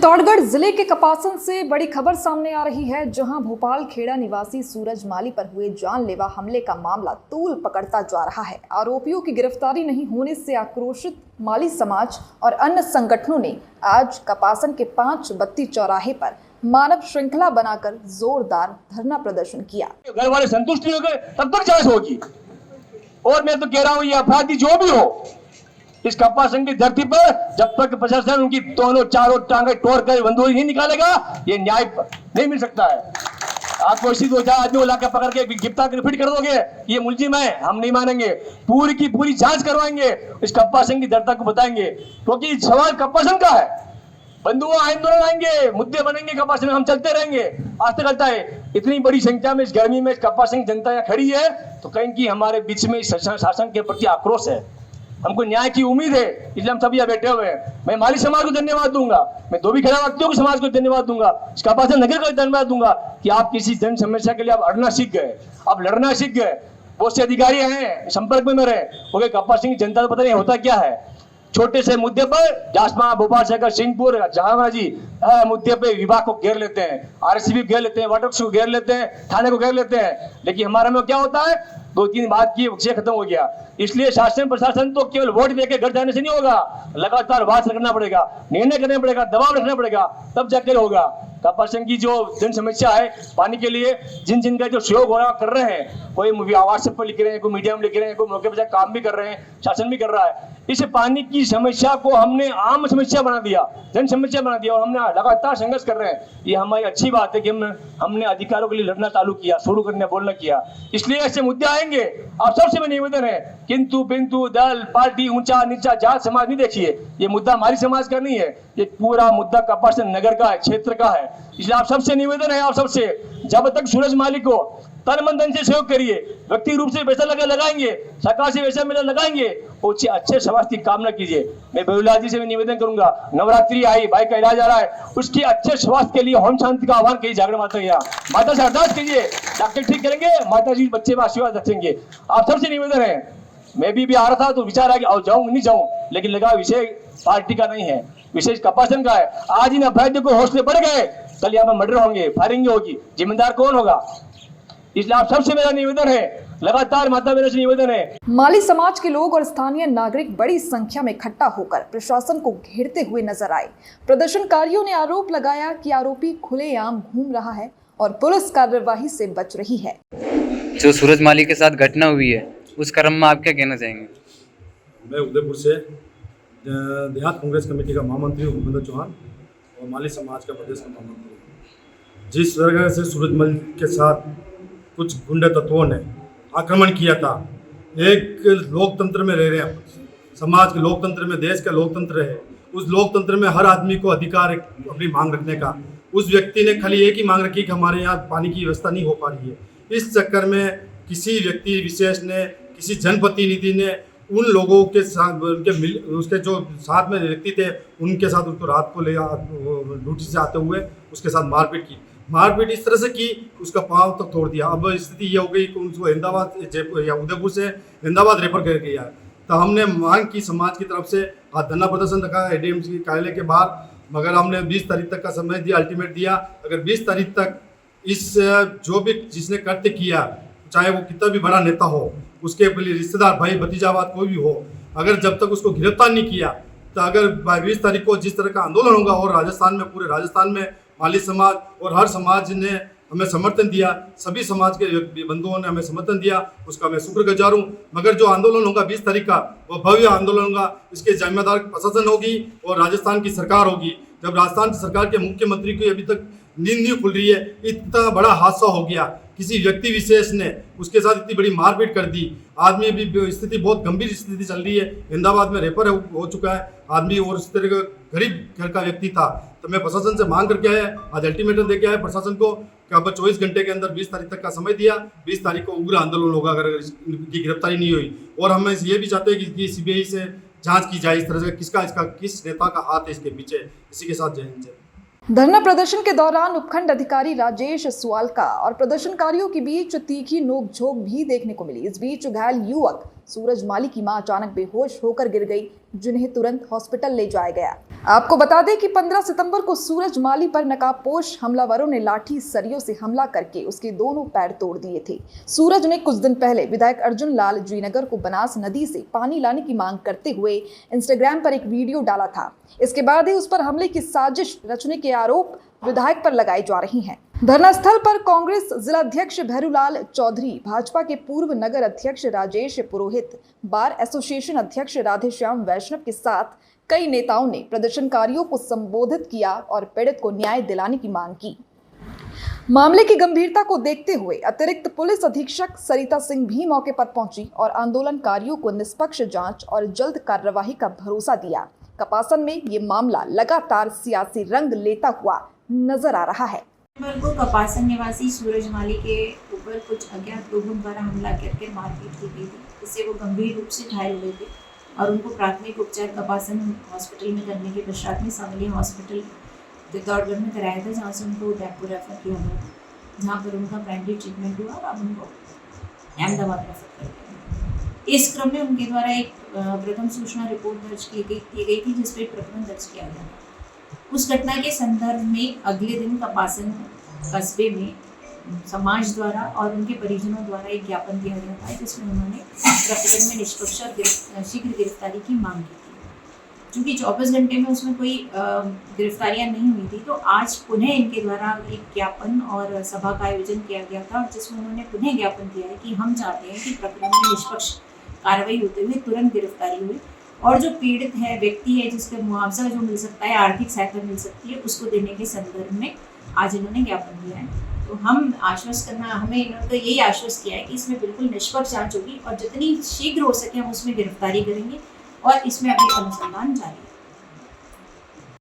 चित्तौड़गढ़ जिले के कपासन से बड़ी खबर सामने आ रही है, जहां भोपाल खेड़ा निवासी सूरज माली पर हुए जानलेवा हमले का मामला तूल पकड़ता जा रहा है। आरोपियों की गिरफ्तारी नहीं होने से आक्रोशित माली समाज और अन्य संगठनों ने आज कपासन के 5 बत्ती चौराहे पर मानव श्रृंखला बनाकर जोरदार धरना प्रदर्शन किया। घर वाले संतुष्ट नहीं हो गए तब तक जांच होगी। और मैं तो कह रहा हूं, ये अपराधी जो भी हो, इस कपासन की धरती पर जब तक प्रशासन उनकी दोनों चारों टांगे तोड़ कर बंदूक नहीं निकालेगा, ये न्याय नहीं मिल सकता है। आपको इसी 2-4 आदमी को लाकर पकड़ के गिरफ्तार फिट कर दोगे, ये मुलजिम है, हम नहीं मानेंगे। पूरी की पूरी जांच करवाएंगे, इस कपासन की धरती को बताएंगे, क्योंकि सवाल कपासन का है। बंधुओं आंदोलन आएंगे, मुद्दे बनेंगे, कपासन में हम चलते रहेंगे। आज तक चलता है। इतनी बड़ी संख्या में इस गर्मी में कपासन की जनता यहाँ खड़ी है, तो कहीं की हमारे बीच में शासन के प्रति आक्रोश है, हमको न्याय की उम्मीद है, इसलिए हम सब यहाँ बैठे हुए हैं। मैं माली समाज को धन्यवाद दूंगा, मैं धोबी खेड़ा व्यक्तियों के समाज को धन्यवाद दूंगा, कपासन नगर को धन्यवाद दूंगा कि आप किसी जन समस्या के लिए आप अड़ना सीख गए, आप लड़ना सीख गए। बहुत से अधिकारी हैं संपर्क में मेरे, वो कपासन की जनता को पता नहीं होता क्या है। छोटे से मुद्दे पर जासमा, भोपाल शहर, सिंहपुर, जहांगीर मुद्दे पे विभाग को घेर लेते हैं, आरसीबी घेर लेते हैं, वाटर को घेर लेते हैं, थाने को घेर लेते हैं। लेकिन हमारे में क्या होता है, 2-3 बात की विषय खत्म हो गया। इसलिए शासन प्रशासन तो केवल वोट देके घर जाने से नहीं होगा, लगातार वाच रखना पड़ेगा, निर्णय करना पड़ेगा, दबाव रखना पड़ेगा, तब जाकर होगा। कपासन की जो जन समस्या है पानी के लिए, जिन जिन का जो सहयोग हो रहा कर रहे हैं, कोई व्हाट्सएप पर लिख रहे हैं, कोई मीडिया में लिख रहे हैं, कोई मौके पर काम भी कर रहे हैं, शासन भी कर रहा है। इस पानी की समस्या को हमने आम समस्या बना दिया, जन समस्या बना दिया, और हमने लगातार संघर्ष कर रहे हैं। ये हमारी अच्छी बात है कि हमने अधिकारों के लिए लड़ना चालू किया, शुरू करने बोलना किया। इसलिए ऐसे मुद्दे आएंगे, आप सबसे मैं निवेदन है, किंतु बिंतु दल पार्टी ऊंचा नीचा जात समाज नहीं देखिए, ये मुद्दा हमारी समाज का नहीं है, ये पूरा मुद्दा कपासन नगर का है, क्षेत्र का है। इसलिए आप सबसे निवेदन है, आप सबसे, जब तक सूरज माली को तन मन धन से सहयोग करिए, व्यक्ति रूप से पैसा लगाएंगे, सरकार से पैसा मिला लगाएंगे, अच्छे समाज की कामना कीजिए। मैं बेहुला जी से भी निवेदन करूंगा, नवरात्रि आई, भाई का इलाज आ रहा है, उसकी अच्छे स्वास्थ्य के लिए होम शांति का आह्वान कीजिए, जागरण माता या माता से अरदास कीजिए, डॉक्टर ठीक करेंगे, माता जी बच्चे में आशीर्वाद रखेंगे। आप सबसे निवेदन है, मैं भी आ रहा था तो विचार आ गया जाऊं नहीं जाऊं, लेकिन लगा विषय पार्टी का नहीं है, विशेष कपासन का है। आज इन अपराधियों को हौसले बढ़ गए, कल यहाँ पर मर्डर होंगे, फायरिंग होगी, जिम्मेदार कौन होगा? इसलिए आप सबसे मेरा निवेदन है, लगातार माता मेरे से निवेदन है। माली समाज के लोग और स्थानीय नागरिक बड़ी संख्या में इकट्ठा होकर प्रशासन को घेरते हुए नजर आए। प्रदर्शनकारियों ने आरोप लगाया कि आरोपी खुलेआम घूम रहा है और पुलिस कार्यवाही से बच रही है। जो सूरज माली के साथ घटना हुई है, उस क्रम में आप क्या कहना चाहेंगे? मैं उदयपुर से देहात कांग्रेस कमेटी का महामंत्री भूपेंद्र चौहान और माली समाज का प्रदेश का महामंत्री। जिस तरह से सूरज माली के साथ कुछ गुंडे तत्वों ने आक्रमण किया था, एक लोकतंत्र में रह रहे हैं, समाज के लोकतंत्र में, देश का लोकतंत्र है, उस लोकतंत्र में हर आदमी को अधिकार है अपनी मांग रखने का। उस व्यक्ति ने खाली एक ही मांग रखी कि हमारे यहाँ पानी की व्यवस्था नहीं हो पा रही है। इस चक्कर में किसी व्यक्ति विशेष ने, किसी जनप्रतिनिधि ने उन लोगों के साथ, उसके जो साथ में व्यक्ति थे, उनके साथ उसको रात को ले ड्यूटी से आते हुए उसके साथ मारपीट की। मारपीट इस तरह से की, उसका पांव तक तोड़ दिया। अब स्थिति ये हो गई कि उनको अहमदाबाद, जयपुर या उदयपुर से अहमदाबाद रेफर कर दिया। तो हमने मांग की समाज की तरफ से, आज धरना प्रदर्शन रखा एडीएमसी कार्यालय के बाहर, मगर हमने 20 तारीख तक का समय दिया, अल्टीमेट दिया। अगर 20 तारीख तक इस जो भी जिसने कृत्य किया, चाहे वो कितना भी बड़ा नेता हो, उसके रिश्तेदार, भाई भतीजावाद कोई भी हो, अगर जब तक उसको गिरफ्तार नहीं किया, तो अगर 20 तारीख को जिस तरह का आंदोलन होगा, और राजस्थान में, पूरे राजस्थान में माली समाज और हर समाज ने हमें समर्थन दिया, सभी समाज के बंधुओं ने हमें समर्थन दिया, उसका मैं शुक्रगुजार हूँ। मगर जो आंदोलन होगा 20 तारीख का, वो भव्य आंदोलन होगा, इसके जिम्मेदार प्रशासन होगी और राजस्थान की सरकार होगी। जब राजस्थान की सरकार के मुख्यमंत्री की अभी तक नींद नहीं खुल रही है, इतना बड़ा हादसा हो गया, किसी व्यक्ति विशेष ने उसके साथ इतनी बड़ी मारपीट कर दी, आदमी भी स्थिति बहुत गंभीर स्थिति चल रही है, अहमदाबाद में रेफर हो चुका है आदमी, और इस तरह का गरीब घर का व्यक्ति था। तो मैं प्रशासन से मांग करके आया, आज अल्टीमेटम देके आया प्रशासन को कि अब 24 घंटे के अंदर 20 तारीख तक का समय दिया, 20 तारीख को उग्र आंदोलन होगा अगर इनकी गिरफ्तारी नहीं हुई। और हम ये भी चाहते हैं कि सीबीआई से जाँच की जाए, इस तरह से किस नेता का हाथ है इसके पीछे। इसी के साथ जय हिंद। धरना प्रदर्शन के दौरान उपखंड अधिकारी राजेश सुवालका और प्रदर्शनकारियों के बीच तीखी नोकझोंक भी देखने को मिली। इस बीच घायल युवक सूरज माली की मां अचानक बेहोश होकर गिर गई, जिन्हें तुरंत हॉस्पिटल ले जाया गया। आपको बता दें कि 15 सितंबर को सूरज माली पर नकाबपोश हमलावरों ने लाठी सरियों से हमला करके उसके दोनों पैर तोड़ दिए थे। सूरज ने कुछ दिन पहले विधायक अर्जुन लाल जीनगर को बनास नदी से पानी लाने की मांग करते हुए इंस्टाग्राम पर एक वीडियो डाला था। इसके बाद ही उस पर हमले की साजिश रचने के आरोप विधायक पर लगाए जा रहे हैं। धरना स्थल पर कांग्रेस जिलाध्यक्ष भैरूलाल चौधरी, भाजपा के पूर्व नगर अध्यक्ष राजेश पुरोहित, बार एसोसिएशन अध्यक्ष राधेश्याम वैष्णव के साथ कई नेताओं ने प्रदर्शनकारियों को संबोधित किया और पीड़ित को न्याय दिलाने की मांग की। मामले की गंभीरता को देखते हुए अतिरिक्त पुलिस अधीक्षक सरिता सिंह भी मौके पर पहुंची और आंदोलनकारियों को निष्पक्ष जांच और जल्द कार्यवाही का भरोसा दिया। कपासन में ये मामला लगातार सियासी रंग लेता हुआ नजर आ रहा है। को कपासन निवासी सूरज माली के ऊपर कुछ अज्ञात लोगों द्वारा हमला करके मारपीट की गई थी, जिससे वो गंभीर रूप से घायल हुए थे और उनको प्राथमिक उपचार कपासन हॉस्पिटल में करने के पश्चात में सामली हॉस्पिटल चित्तौड़गढ़ में कराया था, जहाँ से उनको उदयपुर रेफर किया गया था, जहाँ पर उनका प्राइमरी ट्रीटमेंट हुआ और अब उनको अहमदाबाद रेफर कर दिया। इस क्रम में उनके द्वारा एक प्रथम सूचना रिपोर्ट दर्ज की गई थी, जिस पर प्रकरण दर्ज किया गया था। उस घटना के संदर्भ में अगले दिन कपासन कस्बे में समाज द्वारा और उनके परिजनों द्वारा एक ज्ञापन दिया गया था, जिसमें उन्होंने प्रकरण में निष्पक्ष और शीघ्र गिरफ्तारी की मांग की थी। चूँकि 24 घंटे में उसमें कोई गिरफ्तारियां नहीं हुई थी, तो आज पुनः इनके द्वारा एक ज्ञापन और सभा का आयोजन किया गया था, और जिसमें उन्होंने पुनः ज्ञापन दिया है कि हम चाहते हैं कि प्रकरण में निष्पक्ष कार्रवाई होते हुए तुरंत गिरफ्तारी हुई और जो पीड़ित है व्यक्ति है, जिसका मुआवजा जो मिल सकता है, आर्थिक सहायता मिल सकती है, उसको देने के संदर्भ में आज इन्होंने ज्ञापन दिया है। तो हम आश्वस्त करना, हमें इन्होंने तो यही आश्वस्त किया है कि इसमें बिल्कुल निष्पक्ष जांच होगी और जितनी शीघ्र हो सके हम उसमें गिरफ्तारी करेंगे और इसमें अभी अनुसंधान जारी है।